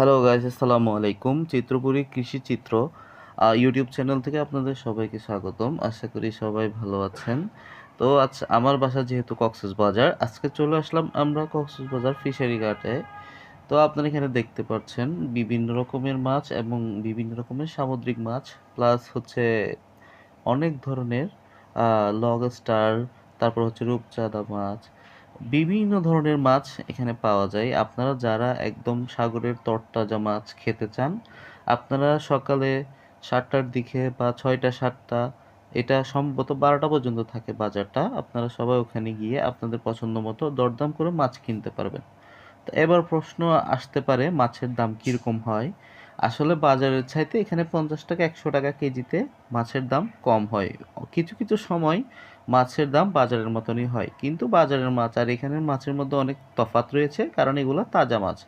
Hello guys, আসসালামু আলাইকুম। চিত্রপুরী কৃষি চিত্র ইউটিউব চ্যানেল থেকে আপনাদের সবাইকে স্বাগতম। আশা করি সবাই ভালো আছেন। তো আচ্ছা, আমার বাসা যেহেতু কক্সবাজার, আজকে চলে আসলাম আমরা কক্সবাজার ফিশারি ঘাটে। তো আপনারা এখানে দেখতে পাচ্ছেন বিভিন্ন রকমের মাছ এবং বিভিন্ন রকমের সামুদ্রিক মাছ, প্লাস হচ্ছে অনেক ধরনের লবস্টার, তারপর হচ্ছে রূপচাঁদা মাছ, বিভিন্ন ধরনের মাছ এখানে পাওয়া যায়। আপনারা যারা একদম সাগরের তরতাজা মাছ খেতে চান, আপনারা সকালে 7টার দিকে বা 6টা 7টা, এটা সম্ভবত 12টা পর্যন্ত থাকে বাজারটা। আপনারা সবাই ওখানে গিয়ে আপনাদের পছন্দ মতো দরদাম করে মাছ কিনতে পারবেন। তো এবার প্রশ্ন আসতে পারে, মাছের দাম কীরকম হয়? আসলে বাজারের চাইতে এখানে 50 টাকা 100 টাকা কেজিতে মাছের দাম কম হয়। কিছু কিছু সময় মাছের দাম বাজারের মতনই হয়, কিন্তু বাজারের মাছ আর এখানের মাছের মধ্যে অনেক তফাৎ রয়েছে, কারণ এগুলো তাজা মাছ।